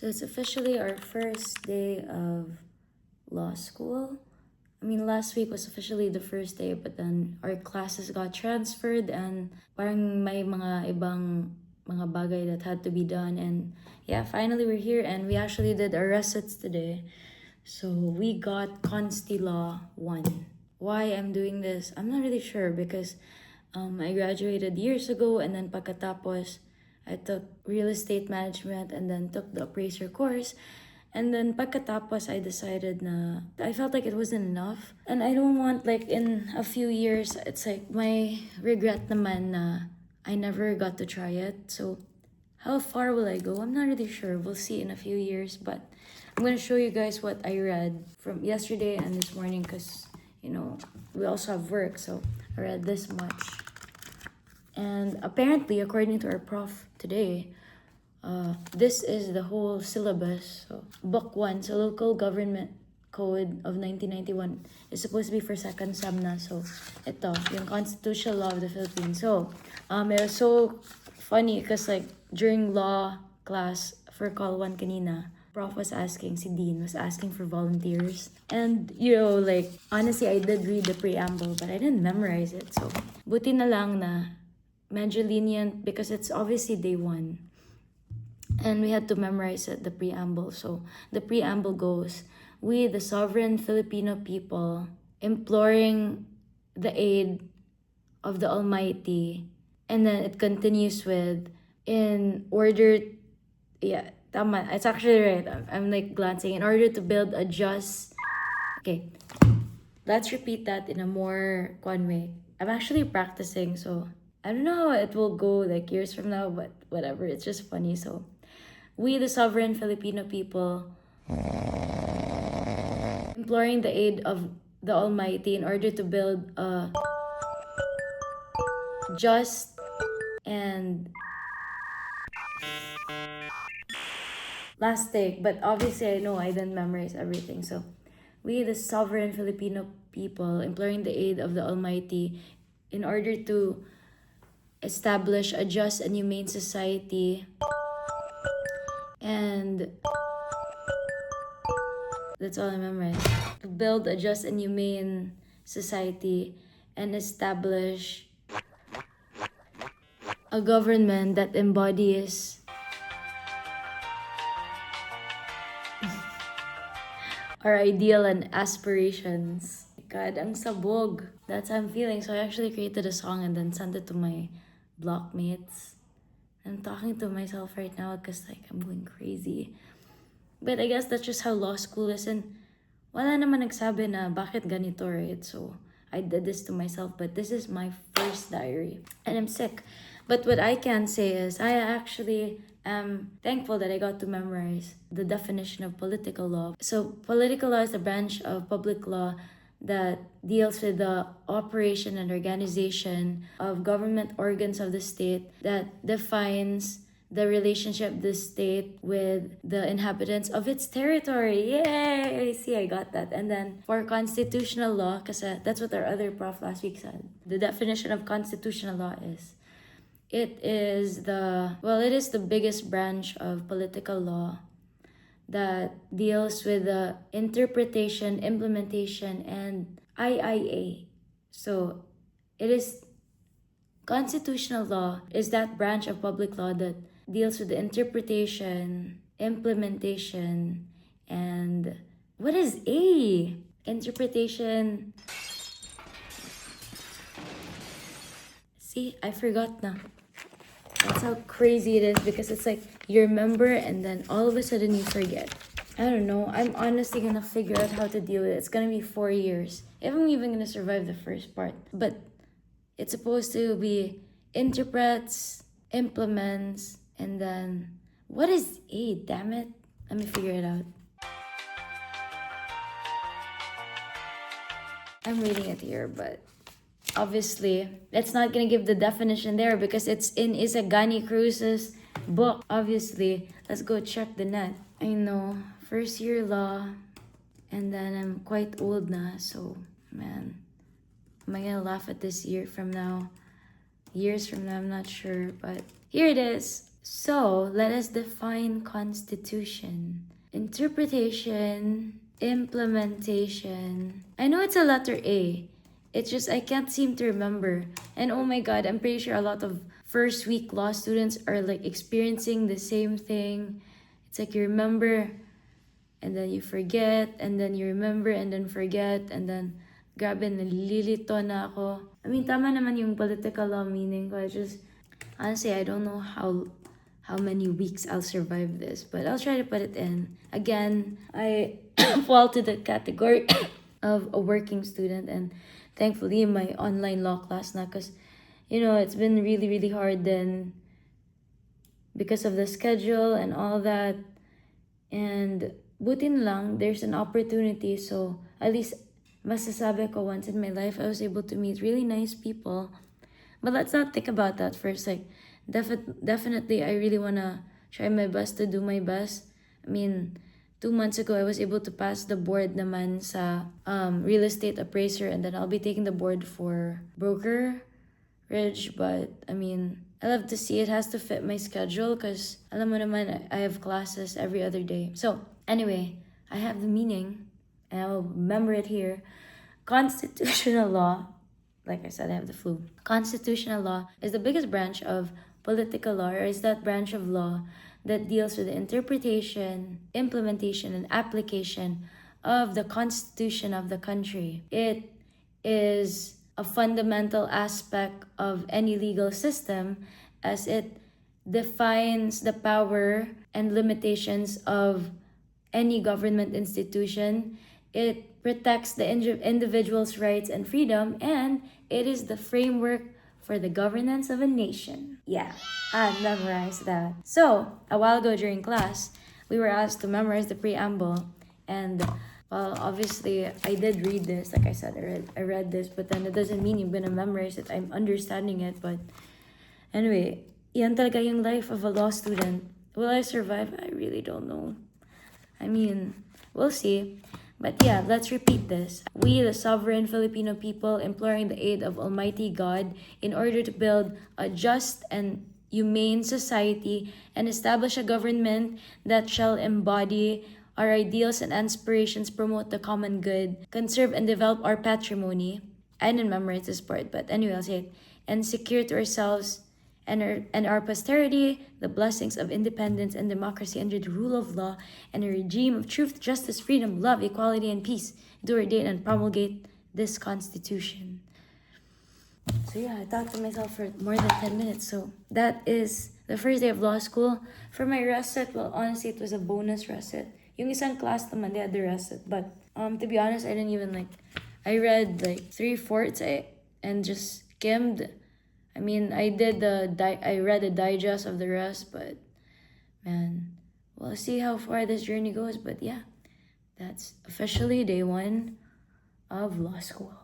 So it's officially our first day of law school. I mean, last week was officially the first day, but then our classes got transferred and parang may mga ibang mga bagay that had to be done. And yeah, finally we're here and we actually did our recits today. So we got Consti Law 1. Why I'm doing this, I'm not really sure because I graduated years ago and then pagkatapos I took real estate management and then took the appraiser course. And then pagkatapos I decided na I felt like it wasn't enough. And I don't want like in a few years, it's like my regret naman na I never got to try it. So how far will I go? I'm not really sure. We'll see in a few years. But I'm going to show you guys what I read from yesterday and this morning because, you know, we also have work. So I read this much. And apparently, according to our prof today, this is the whole syllabus. So, book 1, so Local Government Code of 1991 is supposed to be for second sem na. So, ito, yung Constitutional Law of the Philippines. So, it was so funny because like during law class for call 1 kanina, prof was asking, si Dean was asking for volunteers. And, you know, like, honestly, I did read the preamble, but I didn't memorize it. So, buti na lang na medyo lenient because it's obviously day 1. And we had to memorize it, the preamble. So the preamble goes, we, the sovereign Filipino people, imploring the aid of the Almighty. And then it continues with, in order, yeah, tama, it's actually right. I'm like glancing, in order to build a just, okay, let's repeat that in a more fun way. I'm actually practicing, so I don't know how it will go like years from now, but whatever, it's just funny. So, we, the sovereign Filipino people, imploring the aid of the Almighty in order to build a just and last take, but obviously I know I didn't memorize everything. So, we, the sovereign Filipino people, imploring the aid of the Almighty in order to establish a just and humane society and that's all I memorized. To build a just and humane society and establish a government that embodies our ideal and aspirations. God, ang sabog. That's how I'm feeling. So I actually created a song and then sent it to my blockmates. I'm talking to myself right now because like I'm going crazy. But I guess that's just how law school is, and wala naman nagsabi na bakit ganito, right? So I did this to myself, but this is my first diary and I'm sick. But what I can say is I actually am thankful that I got to memorize the definition of political law. So political law is the branch of public law that deals with the operation and organization of government organs of the state, that defines the relationship of the state with the inhabitants of its territory. Yay! See, I got that. And then for constitutional law, kasi that's what our other prof last week said, the definition of constitutional law is, it is the biggest branch of political law that deals with the interpretation, implementation, and IIA. So it is constitutional law is that branch of public law that deals with the interpretation, implementation, and what is A? Interpretation. See, I forgot na. That's how crazy it is because it's like you remember and then all of a sudden you forget. I don't know. I'm honestly gonna figure out how to deal with it. It's gonna be 4 years. If I'm even gonna survive the first part. But it's supposed to be interprets, implements, and then what is A? Damn it. Let me figure it out. I'm reading it here, but obviously, it's not gonna give the definition there because it's in Isagani Cruz's book. Obviously, let's go check the net. I know, first year law, and then I'm quite old na, so man, am I gonna laugh at this years from now? I'm not sure, but here it is. So, let us define constitution. Interpretation, implementation. I know it's a letter A. It's just I can't seem to remember. And oh my god, I'm pretty sure a lot of first week law students are like experiencing the same thing. It's like you remember and then you forget and then you remember and then forget and then grabe, nalilito na ako. I mean, tama naman yung political law meaning ko. I just, honestly, I don't know how many weeks I'll survive this, but I'll try to put it in. Again, I fall to the category of a working student, and thankfully my online law class na, because it's been really really hard then because of the schedule and all that. And butin lang there's an opportunity, so at least masasabi ko once in my life I was able to meet really nice people. But let's not think about that first. Like, definitely, I really want to try my best to do my best. I mean, 2 months ago, I was able to pass the board naman sa real estate appraiser, and then I'll be taking the board for brokerage. But, I mean, I love to see it has to fit my schedule because, alam mo naman, I have classes every other day. So, anyway, I have the meaning, and I'll remember it here. Constitutional law. Like I said, I have the flu. Constitutional law is the biggest branch of political law, or is that branch of law that deals with the interpretation, implementation, and application of the constitution of the country. It is a fundamental aspect of any legal system as it defines the power and limitations of any government institution. It protects the individual's rights and freedom, and it is the framework for the governance of a nation. Yeah, I memorized that. So, a while ago during class, we were asked to memorize the preamble, and well, obviously, I did read this. Like I said, I read this, but then it doesn't mean you're gonna memorize it. I'm understanding it, but anyway, yan talaga yung life of a law student. Will I survive? I really don't know. I mean, we'll see. But yeah, let's repeat this. We, the sovereign Filipino people, imploring the aid of Almighty God in order to build a just and humane society and establish a government that shall embody our ideals and aspirations, promote the common good, conserve and develop our patrimony. I didn't memorize this part, but anyway, I'll say it. And secure to ourselves and our posterity the blessings of independence and democracy under the rule of law and a regime of truth, justice, freedom, love, equality, and peace. Do ordain and promulgate this Constitution. So yeah, I talked to myself for more than 10 minutes. So that is the first day of law school. For my rest set, well, honestly, it was a bonus rest set. Yung isang class naman, they had the rest set. But to be honest, I didn't even I read 3/4 and just skimmed. I mean, I read a digest of the rest, but man, we'll see how far this journey goes. But yeah, that's officially day 1 of law school.